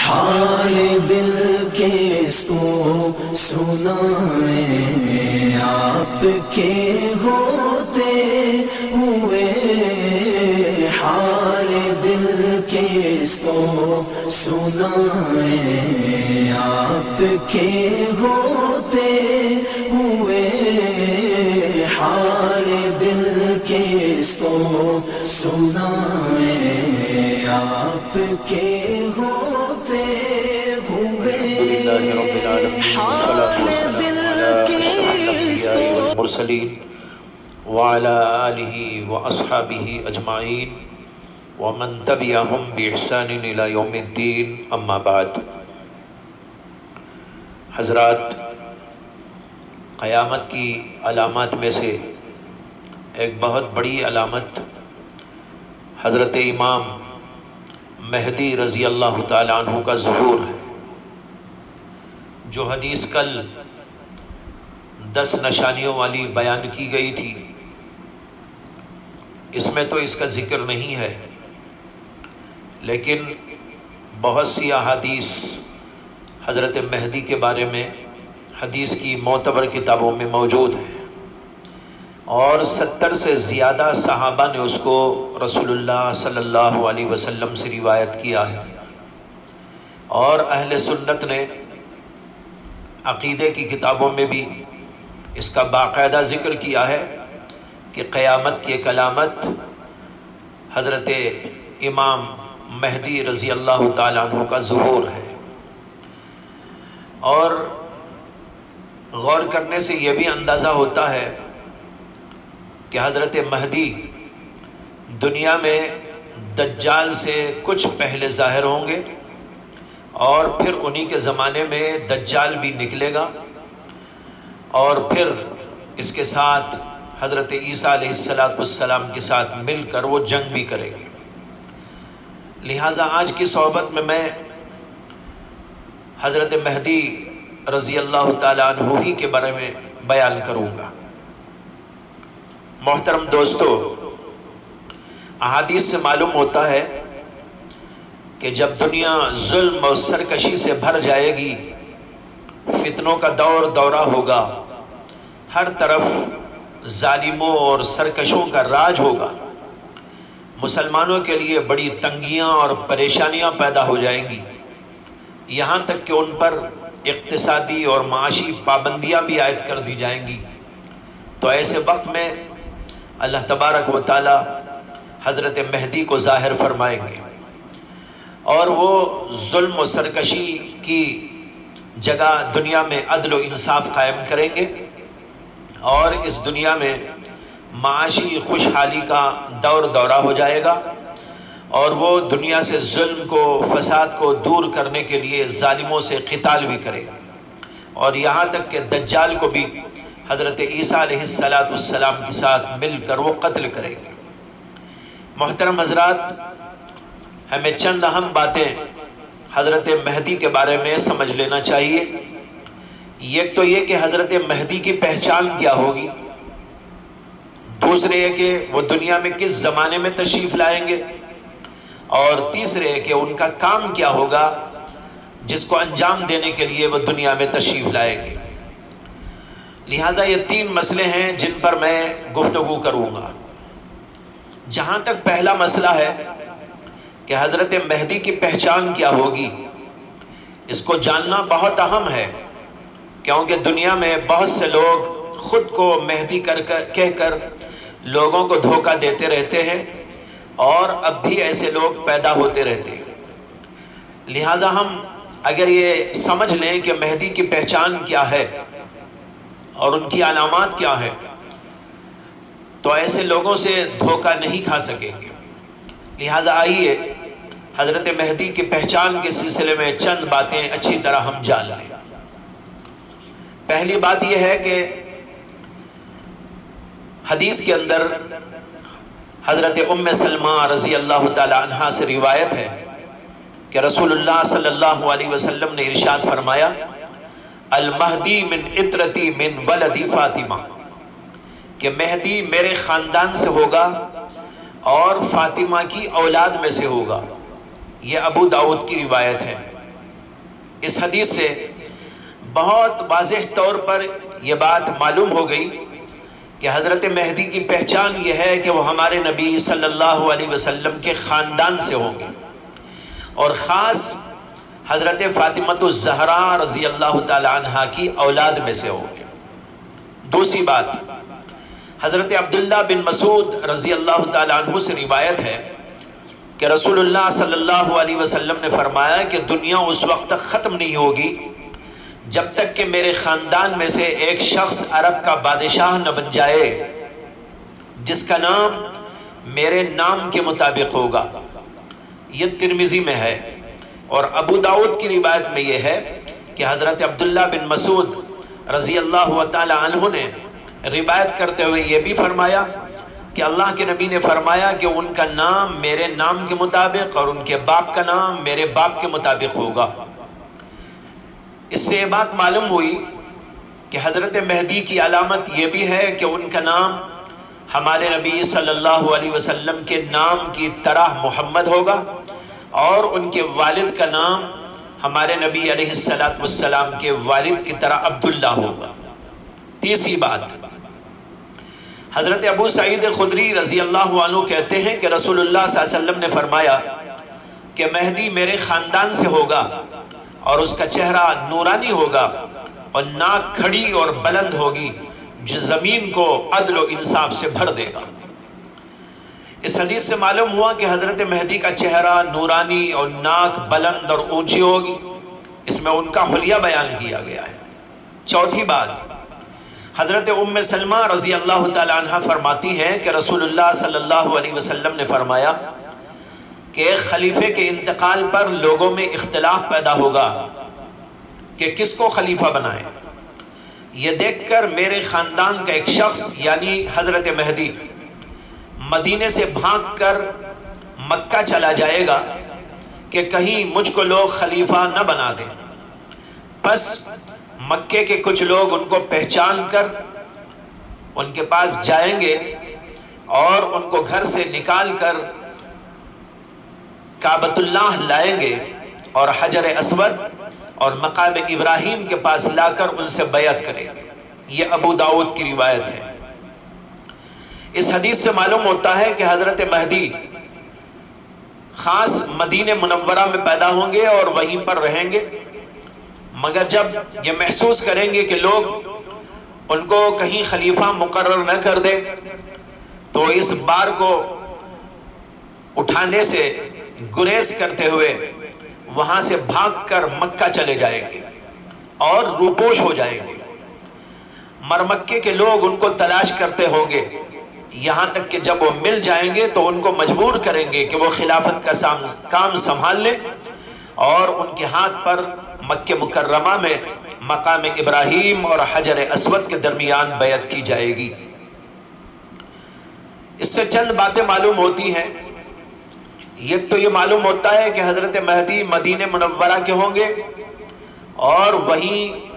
حال دل کس کو سنائیں، آپ کے ہوتے ہوئے حال دل کس کو سنائیں، آپ کے ہوتے ہوئے حال دل کس کو سنائیں، آپ کے ہوتے ہوئے حال دل کس کو والمرسلین وعلى آلہ واصحابہ اجمعین ومن تبعہم بإحسان الى یوم الدین، اما بعد۔ حضرات، قیامت کی علامات میں سے ایک بہت بڑی علامت حضرت امام مہدی رضی اللہ تعالیٰ عنہ کا ظہور ہے، جو حدیث کل 10 نشانیوں والی بیان کی گئی تھی، اس میں تو اس کا ذکر نہیں ہے، لیکن بہت سی احادیث حضرت مہدی کے بارے میں حدیث کی معتبر کتابوں میں موجود ہیں، اور 70 سے زیادہ صحابہ نے اس کو رسول اللہ صلی اللہ علیہ وسلم سے روایت کیا ہے، اور اہل سنت نے عقیدے کی کتابوں میں بھی اس کا باقاعدہ ذکر کیا ہے کہ قیامت کی ایک علامت حضرت امام مہدی رضی اللہ تعالیٰ عنہ کا ظہور ہے۔ اور غور کرنے سے یہ بھی اندازہ ہوتا ہے کہ حضرت مہدی دنیا میں دجال سے کچھ پہلے ظاہر ہوں گے، اور پھر انہی کے زمانے میں دجال بھی نکلے گا، اور پھر اس کے ساتھ حضرت عیسیٰ علیہ السلام کے ساتھ مل کر وہ جنگ بھی کریں گے۔ لہٰذا آج کی صحبت میں حضرت مہدی رضی اللہ تعالیٰ عنہ ہی کے بارے میں بیان کروں گا۔ محترم دوستو، احادیث سے معلوم ہوتا ہے کہ جب دنیا ظلم اور سرکشی سے بھر جائے گی، فتنوں کا دورہ ہوگا، ہر طرف ظالموں اور سرکشوں کا راج ہوگا، مسلمانوں کے لیے بڑی تنگیاں اور پریشانیاں پیدا ہو جائیں گی، یہاں تک کہ ان پر اقتصادی اور معاشی پابندیاں بھی عائد کر دی جائیں گی۔ تو ایسے وقت میں اللہ تبارک و تعالی حضرت مہدی کو ظاہر فرمائیں گے، اور وہ ظلم و سرکشی کی جگہ دنیا میں عدل و انصاف قائم کریں گے، اور اس دنیا میں معاشی خوشحالی کا دورہ ہو جائے گا، اور وہ دنیا سے ظلم کو، فساد کو دور کرنے کے لیے ظالموں سے قتال بھی کرے گا، اور یہاں تک کہ دجال کو بھی حضرت عیسیٰ علیہ السلام کے ساتھ مل کر وہ قتل کریں گے۔ محترم حضرات، ہمیں چند اہم باتیں حضرت مہدی کے بارے میں سمجھ لینا چاہیے۔ ایک تو یہ کہ حضرت مہدی کی پہچان کیا ہوگی، دوسرے یہ کہ وہ دنیا میں کس زمانے میں تشریف لائیں گے، اور تیسرے یہ کہ ان کا کام کیا ہوگا جس کو انجام دینے کے لیے وہ دنیا میں تشریف لائیں گے۔ لہذا یہ 3 مسئلے ہیں جن پر میں گفتگو کروں گا۔ جہاں تک پہلا مسئلہ ہے کہ حضرت مہدی کی پہچان کیا ہوگی، اس کو جاننا بہت اہم ہے، کیونکہ دنیا میں بہت سے لوگ خود کو مہدی کہہ کر لوگوں کو دھوکہ دیتے رہتے ہیں، اور اب بھی ایسے لوگ پیدا ہوتے رہتے ہیں۔ لہٰذا ہم اگر یہ سمجھ لیں کہ مہدی کی پہچان کیا ہے اور ان کی علامات کیا ہیں، تو ایسے لوگوں سے دھوکہ نہیں کھا سکیں گے۔ لہٰذا آئیے حضرت مہدی کی پہچان کے سلسلے میں چند باتیں اچھی طرح ہم جان لیں۔ پہلی بات یہ ہے کہ حدیث کے اندر حضرت ام سلمہ رضی اللہ تعالی عنہا سے روایت ہے کہ رسول اللہ صلی اللہ علیہ وسلم نے ارشاد فرمایا، المہدی من عطرتی من ولدی فاطمہ، کہ مہدی میرے خاندان سے ہوگا اور فاطمہ کی اولاد میں سے ہوگا۔ یہ ابو داؤد کی روایت ہے۔ اس حدیث سے بہت واضح طور پر یہ بات معلوم ہو گئی کہ حضرت مہدی کی پہچان یہ ہے کہ وہ ہمارے نبی صلی اللہ علیہ وسلم کے خاندان سے ہوں گے، اور خاص حضرت فاطمۃ الزہرا رضی اللہ تعالی عنہا کی اولاد میں سے ہوں گے۔ دوسری بات، حضرت عبداللہ بن مسعود رضی اللہ تعالی عنہ سے روایت ہے کہ رسول اللہ صلی اللہ علیہ وسلم نے فرمایا کہ دنیا اس وقت تک ختم نہیں ہوگی جب تک کہ میرے خاندان میں سے ایک شخص عرب کا بادشاہ نہ بن جائے جس کا نام میرے نام کے مطابق ہوگا۔ یہ ترمذی میں ہے، اور ابو داؤد کی روایت میں یہ ہے کہ حضرت عبداللہ بن مسعود رضی اللہ تعالی عنہ نے روایت کرتے ہوئے یہ بھی فرمایا کہ اللہ کے نبی نے فرمایا کہ ان کا نام میرے نام کے مطابق اور ان کے باپ کا نام میرے باپ کے مطابق ہوگا۔ اس سے یہ بات معلوم ہوئی کہ حضرت مہدی کی علامت یہ بھی ہے کہ ان کا نام ہمارے نبی صلی اللہ علیہ وسلم کے نام کی طرح محمد ہوگا، اور ان کے والد کا نام ہمارے نبی علیہ السلام کے والد کی طرح عبداللہ ہوگا۔ تیسری بات، حضرت ابو سعید خدری رضی اللہ عنہ کہتے ہیں کہ رسول اللہ صلی اللہ علیہ وسلم نے فرمایا کہ مہدی میرے خاندان سے ہوگا اور اس کا چہرہ نورانی ہوگا اور ناک کھڑی اور بلند ہوگی جو زمین کو عدل و انصاف سے بھر دے گا۔ اس حدیث سے معلوم ہوا کہ حضرت مہدی کا چہرہ نورانی اور ناک بلند اور اونچی ہوگی، اس میں ان کا حلیہ بیان کیا گیا ہے۔ چوتھی بات، حضرت ام سلمہ رضی اللہ تعالی عنہ فرماتی ہیں کہ رسول اللہ صلی اللہ علیہ وسلم نے فرمایا کہ ایک خلیفے کے انتقال پر لوگوں میں اختلاف پیدا ہوگا کہ کس کو خلیفہ بنائیں۔ یہ دیکھ کر میرے خاندان کا ایک شخص یعنی حضرت مہدی مدینے سے بھاگ کر مکہ چلا جائے گا کہ کہیں مجھ کو لوگ خلیفہ نہ بنا دیں۔ پس مکے کے کچھ لوگ ان کو پہچان کر ان کے پاس جائیں گے اور ان کو گھر سے نکال کر کعبۃ اللہ لائیں گے اور حجر اسود اور مقام ابراہیم کے پاس لا کر ان سے بیعت کریں گے۔ یہ ابو داؤد کی روایت ہے۔ اس حدیث سے معلوم ہوتا ہے کہ حضرت مہدی خاص مدینہ منورہ میں پیدا ہوں گے اور وہیں پر رہیں گے، مگر جب یہ محسوس کریں گے کہ لوگ ان کو کہیں خلیفہ مقرر نہ کر دے تو اس بار کو اٹھانے سے گریز کرتے ہوئے وہاں سے بھاگ کر مکہ چلے جائیں گے اور روپوش ہو جائیں گے۔ مکے کے لوگ ان کو تلاش کرتے ہوں گے یہاں تک کہ جب وہ مل جائیں گے تو ان کو مجبور کریں گے کہ وہ خلافت کا کام سنبھال لیں، اور ان کے ہاتھ پر مکہ مکرمہ میں مقام ابراہیم اور حجر اسود کے درمیان بیعت کی جائے گی۔ اس سے چند باتیں معلوم ہوتی ہیں۔ ایک تو یہ معلوم ہوتا ہے کہ حضرت مہدی مدینہ منورہ کے ہوں گے اور وہیں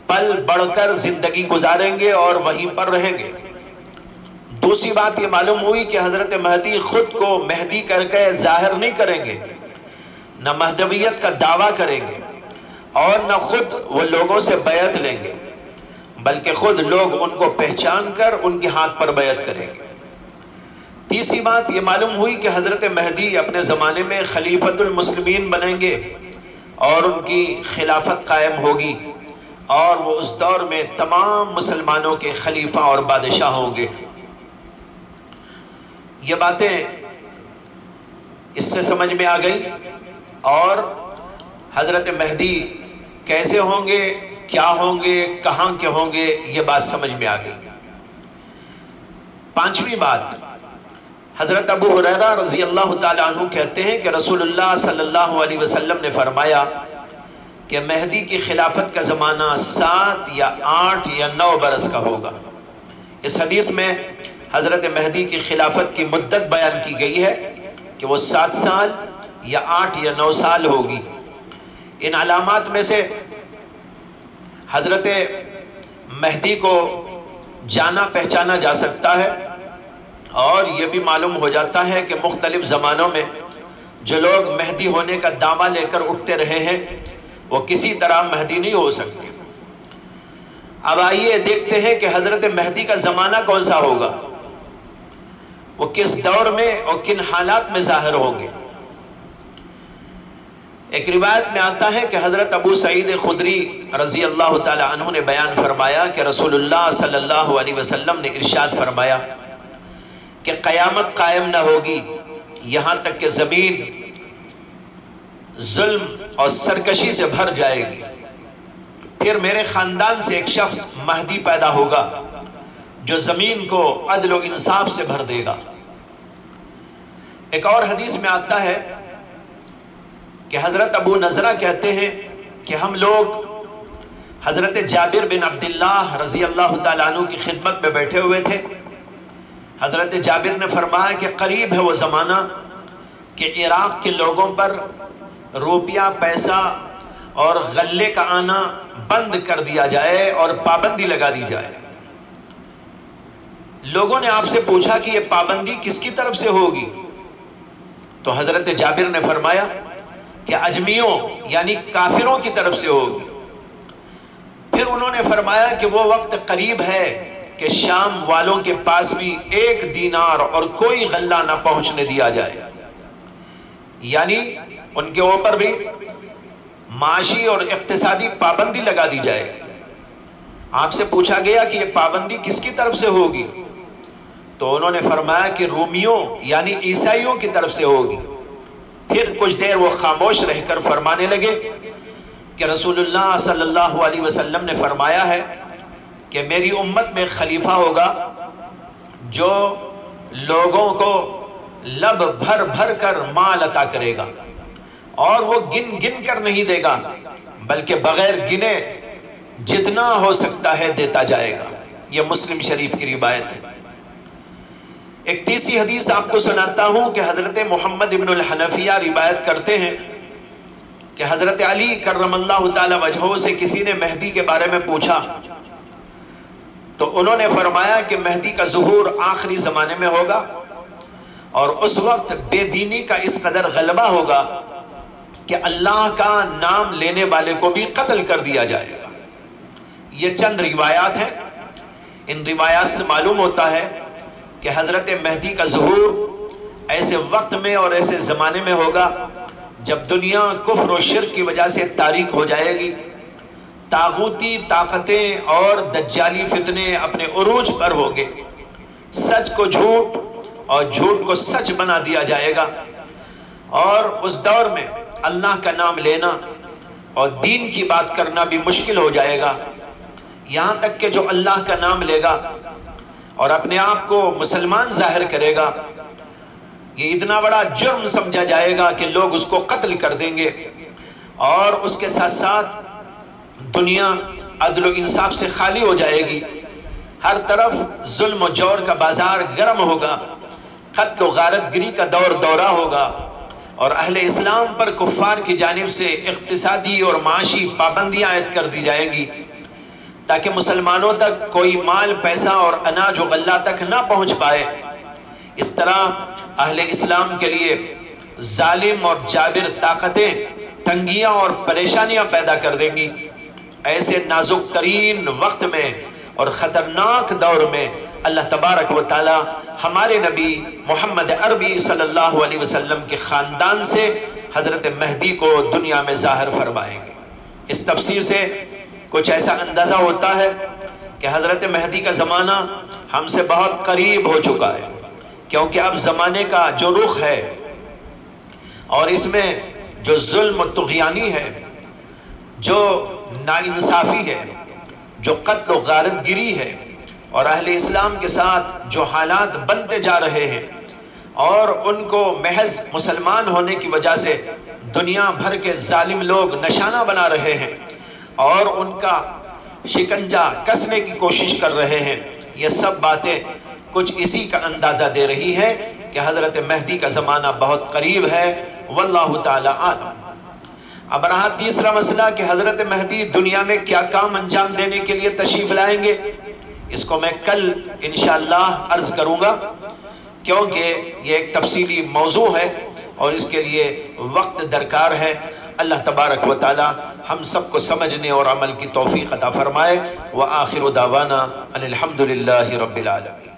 پل بڑھ کر زندگی گزاریں گے اور وہیں پر رہیں گے۔ دوسری بات یہ معلوم ہوئی کہ حضرت مہدی خود کو مہدی کر کے ظاہر نہیں کریں گے، نہ مہدویت کا دعویٰ کریں گے اور نہ خود وہ لوگوں سے بیعت لیں گے، بلکہ خود لوگ ان کو پہچان کر ان کے ہاتھ پر بیعت کریں گے۔ تیسری بات یہ معلوم ہوئی کہ حضرت مہدی اپنے زمانے میں خلیفۃ المسلمین بنیں گے اور ان کی خلافت قائم ہوگی، اور وہ اس دور میں تمام مسلمانوں کے خلیفہ اور بادشاہ ہوں گے۔ یہ باتیں اس سے سمجھ میں آ گئی، اور حضرت مہدی کیسے ہوں گے، کیا ہوں گے، کہاں کے ہوں گے، یہ بات سمجھ میں آ گئی۔ پانچویں بات، حضرت ابو ہریرہ رضی اللہ تعالی عنہ کہتے ہیں کہ رسول اللہ صلی اللہ علیہ وسلم نے فرمایا کہ مہدی کی خلافت کا زمانہ 7 یا 8 یا 9 برس کا ہوگا۔ اس حدیث میں حضرت مہدی کی خلافت کی مدت بیان کی گئی ہے کہ وہ 7 سال یا 8 یا 9 سال ہوگی۔ ان علامات میں سے حضرت مہدی کو جانا پہچانا جا سکتا ہے، اور یہ بھی معلوم ہو جاتا ہے کہ مختلف زمانوں میں جو لوگ مہدی ہونے کا دعویٰ لے کر اٹھتے رہے ہیں وہ کسی طرح مہدی نہیں ہو سکتے۔ اب آئیے دیکھتے ہیں کہ حضرت مہدی کا زمانہ کون سا ہوگا، وہ کس دور میں اور کن حالات میں ظاہر ہوں گے۔ ایک روایت میں آتا ہے کہ حضرت ابو سعید خدری رضی اللہ تعالی عنہ نے بیان فرمایا کہ رسول اللہ صلی اللہ علیہ وسلم نے ارشاد فرمایا کہ قیامت قائم نہ ہوگی یہاں تک کہ زمین ظلم اور سرکشی سے بھر جائے گی، پھر میرے خاندان سے ایک شخص مہدی پیدا ہوگا جو زمین کو عدل و انصاف سے بھر دے گا۔ ایک اور حدیث میں آتا ہے کہ حضرت ابو نضرہ کہتے ہیں کہ ہم لوگ حضرت جابر بن عبداللہ رضی اللہ تعالیٰ عنہ کی خدمت میں بیٹھے ہوئے تھے۔ حضرت جابر نے فرمایا کہ قریب ہے وہ زمانہ کہ عراق کے لوگوں پر روپیہ پیسہ اور غلے کا آنا بند کر دیا جائے اور پابندی لگا دی جائے۔ لوگوں نے آپ سے پوچھا کہ یہ پابندی کس کی طرف سے ہوگی؟ تو حضرت جابر نے فرمایا کہ اجمیوں یعنی کافروں کی طرف سے ہوگی۔ پھر انہوں نے فرمایا کہ وہ وقت قریب ہے کہ شام والوں کے پاس بھی 1 دینار اور کوئی غلہ نہ پہنچنے دیا جائے، یعنی ان کے اوپر بھی معاشی اور اقتصادی پابندی لگا دی جائے۔ آپ سے پوچھا گیا کہ یہ پابندی کس کی طرف سے ہوگی؟ تو انہوں نے فرمایا کہ رومیوں یعنی عیسائیوں کی طرف سے ہوگی۔ پھر کچھ دیر وہ خاموش رہ کر فرمانے لگے کہ رسول اللہ صلی اللہ علیہ وسلم نے فرمایا ہے کہ میری امت میں خلیفہ ہوگا جو لوگوں کو لب بھر بھر کر مال عطا کرے گا، اور وہ گن گن کر نہیں دے گا بلکہ بغیر گنے جتنا ہو سکتا ہے دیتا جائے گا۔ یہ مسلم شریف کی روایت ہے۔ ایک تیسری حدیث آپ کو سناتا ہوں کہ حضرت محمد ابن الحنفیہ روایت کرتے ہیں کہ حضرت علی کرم اللہ تعالی وجہہ سے کسی نے مہدی کے بارے میں پوچھا تو انہوں نے فرمایا کہ مہدی کا ظہور آخری زمانے میں ہوگا، اور اس وقت بے دینی کا اس قدر غلبہ ہوگا کہ اللہ کا نام لینے والے کو بھی قتل کر دیا جائے گا۔ یہ چند روایات ہیں۔ ان روایات سے معلوم ہوتا ہے کہ حضرت مہدی کا ظہور ایسے وقت میں اور ایسے زمانے میں ہوگا جب دنیا کفر و شرک کی وجہ سے تاریک ہو جائے گی، طاغوتی طاقتیں اور دجالی فتنے اپنے عروج پر ہوگے، سچ کو جھوٹ اور جھوٹ کو سچ بنا دیا جائے گا، اور اس دور میں اللہ کا نام لینا اور دین کی بات کرنا بھی مشکل ہو جائے گا، یہاں تک کہ جو اللہ کا نام لے گا اور اپنے آپ کو مسلمان ظاہر کرے گا، یہ اتنا بڑا جرم سمجھا جائے گا کہ لوگ اس کو قتل کر دیں گے، اور اس کے ساتھ ساتھ دنیا عدل و انصاف سے خالی ہو جائے گی، ہر طرف ظلم و جور کا بازار گرم ہوگا، قتل و غارت گری کا دورہ ہوگا، اور اہل اسلام پر کفار کی جانب سے اقتصادی اور معاشی پابندیاں عائد کر دی جائیں گی تاکہ مسلمانوں تک کوئی مال پیسہ اور اناج و غلہ تک نہ پہنچ پائے۔ اس طرح اہل اسلام کے لیے ظالم اور جابر طاقتیں تنگیاں اور پریشانیاں پیدا کر دیں گی۔ ایسے نازک ترین وقت میں اور خطرناک دور میں اللہ تبارک و تعالی ہمارے نبی محمد عربی صلی اللہ علیہ وسلم کے خاندان سے حضرت مہدی کو دنیا میں ظاہر فرمائیں گے۔ اس تفسیر سے کچھ ایسا اندازہ ہوتا ہے کہ حضرت مہدی کا زمانہ ہم سے بہت قریب ہو چکا ہے، کیونکہ اب زمانے کا جو رخ ہے اور اس میں جو ظلم و طغیانی ہے، جو ناانصافی ہے، جو قتل و غارت گری ہے، اور اہل اسلام کے ساتھ جو حالات بنتے جا رہے ہیں، اور ان کو محض مسلمان ہونے کی وجہ سے دنیا بھر کے ظالم لوگ نشانہ بنا رہے ہیں اور ان کا شکنجہ کسنے کی کوشش کر رہے ہیں، یہ سب باتیں کچھ اسی کا اندازہ دے رہی ہے کہ حضرت مہدی کا زمانہ بہت قریب ہے، واللہ تعالی عالم۔ اب رہا تیسرا مسئلہ کہ حضرت مہدی دنیا میں کیا کام انجام دینے کے لیے تشریف لائیں گے، اس کو میں کل انشاءاللہ عرض کروں گا، کیونکہ یہ ایک تفصیلی موضوع ہے اور اس کے لیے وقت درکار ہے۔ اللہ تبارک و تعالی ہم سب کو سمجھنے اور عمل کی توفیق عطا فرمائے۔ وآخر دعوانا ان الحمدللہ رب العالمین۔